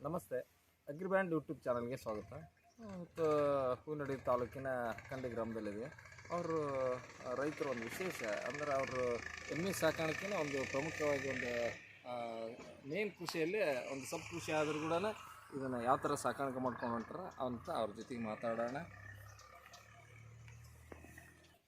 ನಮಸ್ತೆ, ಅಗ್ರಿಬ್ಯಾಂಡ್ ಯೂಟ್ಯೂಬ್ ಚಾನಲ್ಗೆ ಸ್ವಾಗತ. ಮತ್ತು ಹೂವಿನಡಿ ತಾಲೂಕಿನ ಕಂಡಿ ಗ್ರಾಮದಲ್ಲಿದೆ. ಅವರು ರೈತರು ಒಂದು ವಿಶೇಷ ಅಂದರೆ ಅವರು ಎಮ್ಮೆ ಸಾಕಾಣಿಕೆನ ಒಂದು ಪ್ರಮುಖವಾಗಿ ಒಂದು ಮೇನ್ ಕೃಷಿಯಲ್ಲಿ ಒಂದು ಸಬ್ ಕೃಷಿ ಆದರೂ ಕೂಡ ಇದನ್ನು ಯಾವ ಥರ ಸಾಕಾಣಿಕೆ ಮಾಡ್ಕೊಂಡು ಹೊಂಟಾರ ಅಂತ ಅವ್ರ ಜೊತೆಗೆ ಮಾತಾಡೋಣ.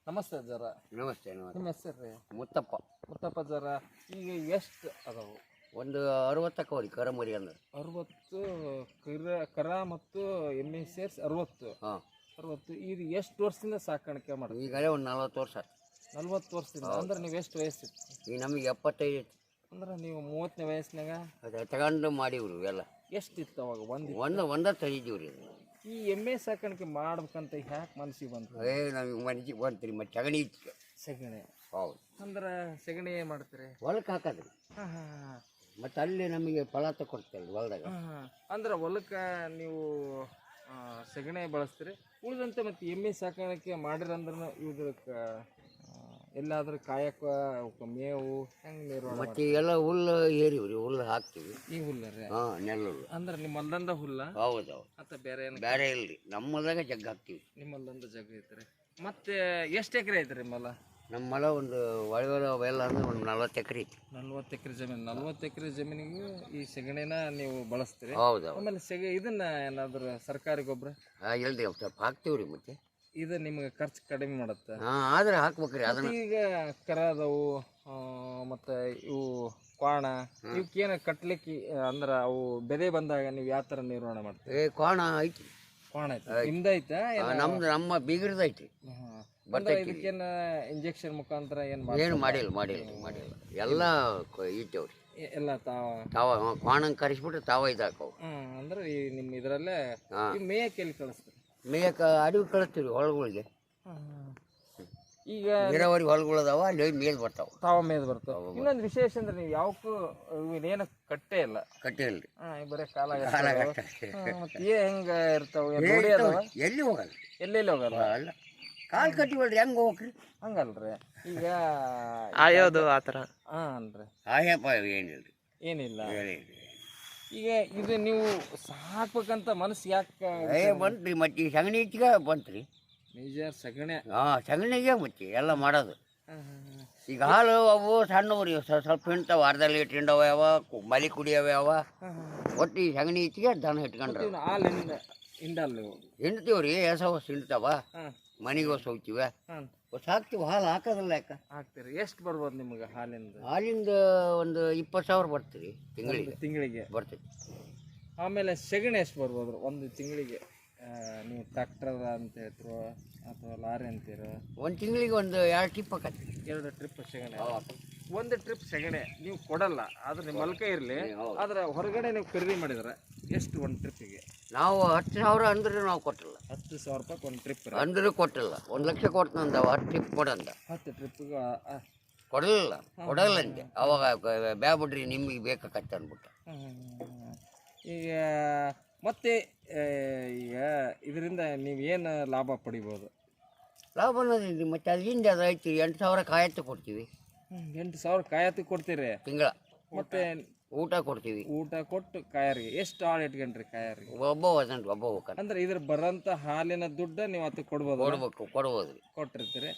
ನಮಸ್ತೆ ಅಜ್ಜಾರ. ನಮಸ್ತೆ. ನಿಮ್ಮ ಹೆಸರು ರೀ? ಮುತ್ತಪ್ಪ ಅಜ್ಜಾರ. ಈಗ ಎಷ್ಟು ಅದಾವು? ಒಂದು 60 ಕವರಿ ಕರ ಮರಿ ಅಂದ್ರೆ 60 ಕರ ಮತ್ತು ಎಮ್ಮೆ ಸೇರಿಸಿ 60. ಹಾಂ, 60. ಇದು ಎಷ್ಟು ವರ್ಷದಿಂದ ಸಾಕಾಣಿಕೆ ಮಾಡೋದು? ಈಗಲೇ ಒಂದು 40 ವರ್ಷ. 40 ವರ್ಷದಿಂದ. ಅಂದ್ರೆ ನೀವು ಎಷ್ಟು ವಯಸ್ಸಿತ್ತು? ಈಗ ನಮಗೆ 75. ಅಂದ್ರೆ ನೀವು 30ನೇ ವಯಸ್ಸಿನಾಗ ಅದು ತಗೊಂಡು ಮಾಡಿವ್ರಿ ಎಲ್ಲ. ಎಷ್ಟಿತ್ತು ಅವಾಗ? ಒಂದ ತೆಗಿದೀವ್ರಿ. ಈ ಎಮ್ಮೆ ಸಾಕಾಣಿಕೆ ಮಾಡ್ಬೇಕಂತ ಯಾಕೆ ಮನಸ್ಸಿಗೆ ಬಂತು? ನಮಗೆ ಮನಸ್ಸಿಗೆ ಬಂತ್ರಿ. ಮತ್ತು ಸಗಣಿ ಇತ್ತು. ಸಗಣಿ? ಹೌದು. ಅಂದ್ರೆ ಸಗಣಿ ಏನು ಮಾಡ್ತೀರಿ? ಹೊಲಕ್ಕೆ ಹಾಕೋದ್ರಿ. ಹಾಂ ಹಾಂ. ಮತ್ತು ಅಲ್ಲಿ ನಮಗೆ ಫಲ ಕೊಡ್ತೇವೆ ಹೊಲದಾಗ. ಹಾಂ. ಅಂದ್ರೆ ಹೊಲಕ್ಕೆ ನೀವು ಸಗಣಿ ಬಳಸ್ತೀರಿ. ಉಳಿದಂತೆ ಮತ್ತು ಎಮ್ಮೆ ಸಾಕಾಣಿಕೆ ಮಾಡಿರಂದ್ರೆ ಇದಕ್ಕೆ ಎಲ್ಲಾದ್ರೂ ಕಾಯಕ್ಕೆ ಮೇವು ಹೆಂಗೆ ನಿರ್ವಹಣೆ? ಮತ್ತು ಎಲ್ಲ ಹುಲ್ಲು ಏರಿವ್ರಿ, ಹುಲ್ಲು ಹಾಕ್ತೀವಿ. ಈ ಹುಲ್ಲ ರೀ? ಹಾಂ, ನೆಲ್ಲುಲ್ಲು. ಅಂದ್ರೆ ನಿಮ್ಮ ಹೊಲ್ದಂದ ಹುಲ್ಲ? ಹೌದು. ಅಥವಾ ಬೇರೆ ಏನು? ಬೇರೆ ಇಲ್ರಿ, ನಮ್ಮ ಹೊಲದಾಗ ಜಗ್ಗ ಹಾಕ್ತೀವಿ. ನಿಮ್ಮ ಹೊಲ್ದಂದ ಜಗ್ಗ ಐತ್ರಿ. ಮತ್ತೆ ಎಷ್ಟು ಎಕರೆ ಐತ್ರಿ ನಿಮ್ಮ ಹೊಲ? ನಮ್ಮ ಹೊಲ ಒಂದು ಒಳಗೆಲ್ಲ ಅಂದ್ರೆ ಒಂದು 40 ಎಕರೆ ಐತಿ. 40 ಎಕರೆ ಜಮೀನು. 40 ಎಕರೆ ಜಮೀನಿಗೂ ಈ ಸಗಣಿನ ನೀವು ಬಳಸ್ತೀರಿ? ಹೌದು. ಆಮೇಲೆ ಇದನ್ನ ಏನಾದ್ರು ಸರ್ಕಾರಿ ಗೊಬ್ಬರ? ಎಲ್ರಿ ಸ್ವಲ್ಪ ಹಾಕ್ತೀವ್ರಿ. ಮತ್ತೆ ಇದು ನಿಮ್ಗೆ ಖರ್ಚು ಕಡಿಮೆ ಮಾಡುತ್ತೆ. ಆದ್ರೆ ಹಾಕ್ಬೇಕ್ರಿ ಅದನ್ನ. ಈಗ ಕರ ಅದಾವು ಮತ್ತು ಇವು ಕ್ವಾಣ, ಇವಕ್ಕೇನು ಕಟ್ಲಿಕ್ಕೆ ಅಂದ್ರೆ ಅವು ಬೆದೆ ಬಂದಾಗ ನೀವು ಯಾವ ಥರ ನಿರ್ವಹಣೆ ಮಾಡ್ತೀವಿ? ಕ್ವಾಣ ಐತಿ. ಕ್ವಾಣ ಐತಿ ನಿಮ್ದೈತಾ? ನಮ್ಮ ಬೀಗರದ ಐತಿ. ಇದಕ್ಕೇನು ಇಂಜೆಕ್ಷನ್ ಮುಖಾಂತರ ಏನು ಮಾಡಿಲ್ಲ. ಎಲ್ಲ ಇಟ್ಟವ್ರಿ. ಎಲ್ಲ ತಾವ ಕ್ವಾಣಂಗೆ ಕರೆಸ್ಬಿಟ್ರೆ ತಾವ ಇದಾಕವು. ಅಂದ್ರೆ ಈ ನಿಮ್ಮ ಇದರಲ್ಲೇ ಮೇಯಕ್ಕೆ ಎಲ್ಲಿ ಕಳಿಸ್ತೀರಿ? ಮೇಯಕ್ಕೆ ಅಡವಿ ಕಳಿಸ್ತೀವಿ ಹೊಲಗಳಿಗೆ. ಈಗ ನೀರಾವರಿ ಹೊಲಗಳದಾವ, ಅಲ್ಲಿ ಮೇಲ್ ಬರ್ತಾವ. ತಾವ ಮೇದ್ ಬರ್ತಾವ. ಇನ್ನೊಂದು ವಿಶೇಷ ಅಂದ್ರೆ ನೀವು ಯಾವಕ್ಕೂ ಇವನೇನು ಕಟ್ಟೆ ಇಲ್ಲ. ಕಟ್ಟೆ ಇಲ್ರಿ. ಬರೀ ಕಾಲ ಹೆಂಗ ಇರ್ತಾವ? ಎಲ್ಲಿ ಹೋಗಲ್ಲ. ಎಲ್ಲೆಲ್ಲಿ ಹೋಗಲ್ಲ? ಅಲ್ಲ, ಕಾಲು ಕಟ್ಟಿವಲ್ರಿ, ಹೆಂಗೆ ಹೋಗ್ರಿ? ಹಂಗಲ್ರಿ. ಈಗ ಆಯೋದು ಆ ಥರ ಅಲ್ರಿ. ಆಯಪ್ಪ ಏನಿಲ್ರಿ, ಏನಿಲ್ಲ. ಈಗ ಇದು ನೀವು ಸಾಕ್ಬೇಕಂತ ಮನಸ್ಸು ಯಾಕೆ ಬಂತ್ರಿ? ಮತ್ತೆ ಈ ಸಗಣಿ ಇಚ್ಚಿಗೆ ಬಂತ್ರಿ. ನಿಜ ಸಗಣಿ? ಸಗಣಿಗೆ ಮತ್ತೆ ಎಲ್ಲ ಮಾಡೋದು. ಈಗ ಹಾಲು ಅವು ಸಣ್ಣವ್ರಿ, ಸ್ವಲ್ಪ ಹಿಂಡ್ತಾವ, ಅರ್ಧ ಲೀಟ್ರ್ ಹಿಂಡವ ಯಾವ, ಮಲಿ ಕುಡಿಯವ ಯಾವ. ಒಟ್ಟು ಈ ಸಗಣಿ ಇಚ್ಚಿಗೆ ದನ ಇಟ್ಕೊಂಡ್ರೆ ಹಾಲು ಹಿಂಡಲ್ಲ ನೀವು? ಹಿಂಡ್ತೀವ್ರಿ. ಹೊಸ ಹಿಂಡ್ತಾವ, ಮನೆಗೆ ಹೊಸ ಹೋಗ್ತೀವಿ, ಹೊಸ ಹಾಕ್ತಿವಿ. ಹಾಲು ಹಾಕೋದಿಲ್ಲ. ಯಾಕೆ ಹಾಕ್ತೀರಿ? ಎಷ್ಟು ಬರ್ಬೋದು ನಿಮ್ಗೆ ಹಾಲಿಂದ? ಒಂದು 20,000 ಬರ್ತೀರಿ ತಿಂಗಳಿಗೆ ಬರ್ತೀವಿ. ಆಮೇಲೆ ಸಗಣಿ ಎಷ್ಟು ಬರ್ಬೋದು ಒಂದು ತಿಂಗಳಿಗೆ? ನೀವು ಟ್ರ್ಯಾಕ್ಟರ್ ಅಂತ ಹೇಳ್ತಿರೋ ಅಥವಾ ಲಾರಿ ಅಂತೀರೋ? ಒಂದು ತಿಂಗಳಿಗೆ ಒಂದು 2 ಟ್ರಿಪ್ ಹಾಕತ್ತಿ. 2 ಟ್ರಿಪ್ ಸಗಣಿ? ಒಂದು ಟ್ರಿಪ್ ಸಗಣಿ ನೀವು ಕೊಡಲ್ಲ, ಆದ್ರೆ ನಿಮ್ಮ ಹೊಲಕ ಇರಲಿ. ಆದ್ರೆ ಹೊರಗಡೆ ನೀವು ಖರೀದಿ ಮಾಡಿದ್ರೆ ಎಷ್ಟು ಒಂದು ಟ್ರಿಪ್ಪಿಗೆ? ನಾವು 10,000 ಅಂದ್ರೆ ನಾವು ಕೊಟ್ಟಿಲ್ಲ. 10,000 ರೂಪಾಯಿ ಒಂದು ಟ್ರಿಪ್ ಅಂದ್ರೆ ಕೊಟ್ಟಿಲ್ಲ. 1 ಲಕ್ಷ ಕೊಡ್ತಂದವ 10 ಟ್ರಿಪ್ ಕೊಡಂದ. 10 ಟ್ರಿಪ್ಪಿಗೆ ಕೊಡಲ್ಲ ಅಂತೆ. ಅವಾಗ ಬ್ಯಾ ಬಿಡ್ರಿ, ನಿಮಗೆ ಬೇಕಾಕತ್ತೆ ಅಂದ್ಬಿಟ್ಟು. ಈಗ ಮತ್ತೆ ಈಗ ಇದರಿಂದ ನೀವೇನು ಲಾಭ ಪಡಿಬೋದು? ಲಾಭ ಅನ್ನೋದಿಲ್ಲ. ಮತ್ತೆ ಅದರಿಂದ ಅದು ಐತಿ. 8,000 ಕಾಯತ್ತು ಕೊಡ್ತೀವಿ. 8,000 ಕಾಯತ್ತು ಕೊಡ್ತೀರಿ ತಿಂಗಳ. ಮತ್ತೆ ಊಟ ಕೊಡ್ತೀವಿ. ಊಟ ಕೊಟ್ಟು ಕಾಯರಿಗೆ ಎಷ್ಟು ಹಾಲು ಇಟ್ಕೊಂಡ್ರಿ? ಕಾಯರಿಗೆ ಒಬ್ಬ ಹೋಗ್ತಾನೆ. ಅಂದ್ರೆ ಇದ್ರ ಬರೋಂಥ ಹಾಲಿನ ದುಡ್ಡು ನೀವು ಅದಕ್ಕೆ ಕೊಡ್ಬೋದು. ಕೊಟ್ಟಿರ್ತೀರಿ.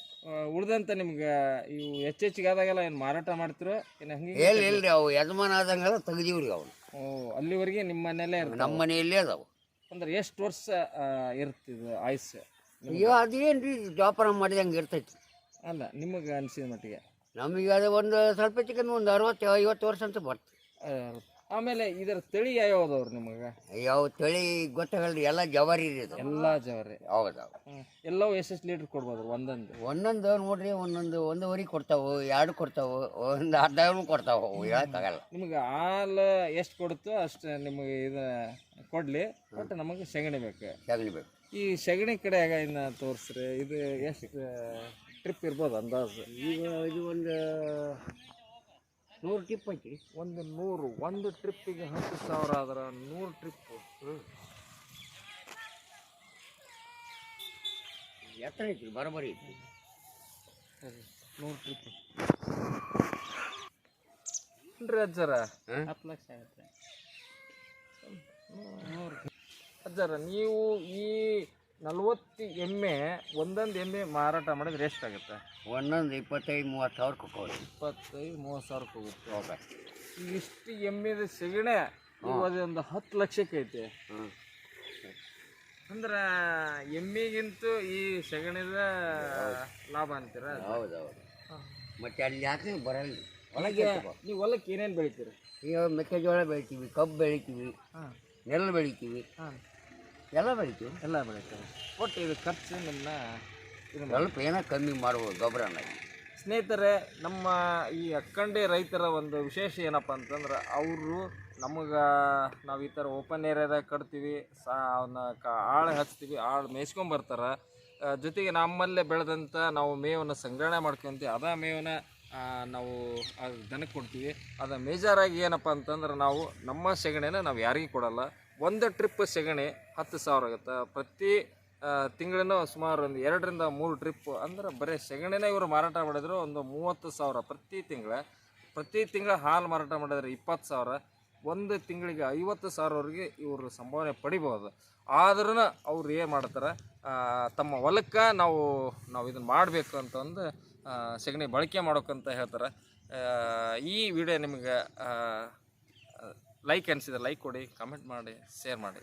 ಉಳ್ದಂತ ನಿಮ್ಗೆ ಇವು ಹೆಚ್ಚಿಗೆ ಆದಾಗೆಲ್ಲ ಏನು ಮಾರಾಟ ಮಾಡ್ತಿರೋ ಏನು ಹಂಗೆ? ಇಲ್ರಿ, ಅವು ಯಜಮಾನ ಆದಂಗೆಲ್ಲ ತೆಗ್ದೀವ್ರಿ ಅವನು. ಅಲ್ಲಿವರೆಗೆ ನಿಮ್ಮ ಮನೆಯಲ್ಲೇ ಇರ್ತವೆ? ನಮ್ಮ ಮನೆಯಲ್ಲೇ ಅದಾವು. ಅಂದ್ರೆ ಎಷ್ಟು ವರ್ಷ ಇರ್ತಿದ್ದು ಆಯುಷ್ಯ? ಅದೇನ್ರಿ, ವ್ಯಾಪಾರ ಮಾಡಿದಂಗೆ ಇರ್ತೈತಿ. ಅಲ್ಲ, ನಿಮಗೆ ಅನಿಸಿದ ಮಟ್ಟಿಗೆ? ನಮಗೆ ಅದು ಒಂದು ಸ್ವಲ್ಪ ಚಿಕನ್ ಒಂದು 60-50 ವರ್ಷ ಅಂತ ಬರ್ತದೆ. ಆಮೇಲೆ ಇದರ ತಳಿ ಯಾವ್ದವ್ರು ನಿಮಗೆ? ಯಾವ ತಳಿ ಗೊತ್ತಾಗಲ್ರಿ. ಎಲ್ಲ ಜವಾರಿ ರೀ ಅದು. ಎಲ್ಲ ಜವಾರಿ? ಹೌದಾ. ಎಲ್ಲವೂ ಎಷ್ಟು ಲೀಟ್ರ್ ಕೊಡ್ಬೋದು? ಒಂದೊಂದು ನೋಡ್ರಿ, ಒಂದೂವರೆ ಕೊಡ್ತಾವು, 2 ಕೊಡ್ತಾವು, ಒಂದು ಅರ್ಧ ಕೊಡ್ತಾವು. ಹೇಳಕ್ಕಾಗಲ್ಲ. ನಿಮಗೆ ಹಾಲು ಎಷ್ಟು ಕೊಡುತ್ತೋ ಅಷ್ಟು ನಿಮಗೆ ಇದು ಕೊಡಲಿ, ಬಟ್ ನಮಗೆ ಸಗಣಿ ಬೇಕು. ಈ ಸಗಣಿ ಕಡೆಯಾಗ ಇನ್ನು ತೋರಿಸ್ರಿ. ಇದು ಎಷ್ಟು ಟ್ರಿಪ್ ಇರ್ಬೋದು ಅಂದಾಜು? ಈಗ ಇದು ಒಂದು 100 ಟ್ರಿಪ್ ಐತಿ. ಒಂದು ಟ್ರಿಪ್ಪಿಗೆ 10,000 ಆದ್ರೆ 100 ಟ್ರಿಪ್ಪು ಎತ್ತರ ಐತಿ, ಬರೋಬರಿ ಐತಿ. 100 ಟ್ರಿಪ್ ಅಜ್ಜರ 10 ಲಕ್ಷ ಆಗುತ್ತೆ. ಅಜ್ಜಾರ ನೀವು ಈ 40 ಎಮ್ಮೆ ಒಂದೊಂದು ಎಮ್ಮೆ ಮಾರಾಟ ಮಾಡಿದ್ರೆ ಎಷ್ಟಾಗುತ್ತೆ? ಒಂದೊಂದು 25-30 ಸಾವಿರ ಕೊಟ್ಟೋದು. 25-30 ಸಾವಿರಕ್ಕೆ ಹೋಗುತ್ತೆ. ಹೋಗ ಇಷ್ಟು ಎಮ್ಮೆದ ಸೆಗಣೆ ಒಂದು 10 ಲಕ್ಷಕ್ಕೆ ಐತೆ. ಅಂದ್ರೆ ಎಮ್ಮೆಗಿಂತೂ ಈ ಸೆಗಣಿದ ಲಾಭ ಅಂತೀರ? ಹೌದೌದು. ಮತ್ತೆ ಅಲ್ಲಿ ಯಾಕೆ ಬರಲ್ಲ. ಹೊಲಕ್ಕೆ ನೀವು ಹೊಲಕ್ಕೆ ಏನೇನು ಬೆಳಿತೀರಿ? ಈಗ ಮೆಕ್ಕೆಜೋಳ ಬೆಳಿತೀವಿ, ಕಬ್ಬು ಬೆಳಿತೀವಿ, ನೆಲ್ಲು ಬೆಳಿತೀವಿ, ಎಲ್ಲ ಬೆಳಿತೀವಿ. ಎಲ್ಲ ಬೆಳಿತೀವಿ. ಒಟ್ಟು ಇದು ಖರ್ಚು ನಿಮ್ಮನ್ನ ಸ್ವಲ್ಪ ಏನೋ ಕಮ್ಮಿ ಮಾಡ್ಬೋದು ಗೊಬ್ಬರನ. ಸ್ನೇಹಿತರೆ, ನಮ್ಮ ಈ ಅಕ್ಕಂಡಿ ರೈತರ ಒಂದು ವಿಶೇಷ ಏನಪ್ಪ ಅಂತಂದ್ರೆ ಅವರು ನಮಗೆ ನಾವು ಈ ಥರ ಓಪನ್ ಏರಿಯಾದಾಗ ಕಟ್ತೀವಿ, ಅವನ್ನ ಆಳು ಹಚ್ತೀವಿ, ಆಳು ಮೇಯ್ಸ್ಕೊಂಬರ್ತಾರೆ. ಜೊತೆಗೆ ನಮ್ಮಲ್ಲೇ ಬೆಳೆದಂಥ ನಾವು ಮೇವನ್ನು ಸಂಗ್ರಹಣೆ ಮಾಡ್ಕೊತೀವಿ. ಅದೇ ಮೇವನ್ನ ನಾವು ದನಕ್ಕೆ ಕೊಡ್ತೀವಿ. ಅದು ಮೇಜರಾಗಿ ಏನಪ್ಪ ಅಂತಂದ್ರೆ ನಾವು ನಮ್ಮ ಸೆಗಣಿನ ನಾವು ಯಾರಿಗೂ ಕೊಡಲ್ಲ. ಒಂದು ಟ್ರಿಪ್ ಸೆಗಣಿ 10,000 ಆಗುತ್ತೆ. ಪ್ರತಿ ತಿಂಗಳಿನ ಸುಮಾರು ಒಂದು 2-3 ಟ್ರಿಪ್ ಅಂದ್ರೆ ಬರೀ ಸೆಗಣಿನ ಇವರು ಮಾರಾಟ ಮಾಡಿದ್ರು ಒಂದು 30,000 ಪ್ರತಿ ತಿಂಗಳ ಹಾಲು ಮಾರಾಟ ಮಾಡಿದ್ರೆ 20,000, ಒಂದು ತಿಂಗಳಿಗೆ 50,000ವರೆಗೆ ಇವರು ಸಂಭಾವನೆ ಪಡಿಬೋದು. ಆದ್ರೂ ಅವ್ರು ಏನು ಮಾಡ್ತಾರೆ, ತಮ್ಮ ಹೊಲಕ್ಕೆ ನಾವು ಇದನ್ನು ಮಾಡಬೇಕು ಅಂತಂದು ಸೆಗಣಿ ಬಳಕೆ ಮಾಡೋಕ್ಕಂತ ಹೇಳ್ತಾರೆ. ಈ ವಿಡಿಯೋ ನಿಮಗೆ ಲೈಕ್ ಅನಿಸಿದ್ರೆ ಲೈಕ್ ಕೊಡಿ, ಕಮೆಂಟ್ ಮಾಡಿ, ಶೇರ್ ಮಾಡಿ.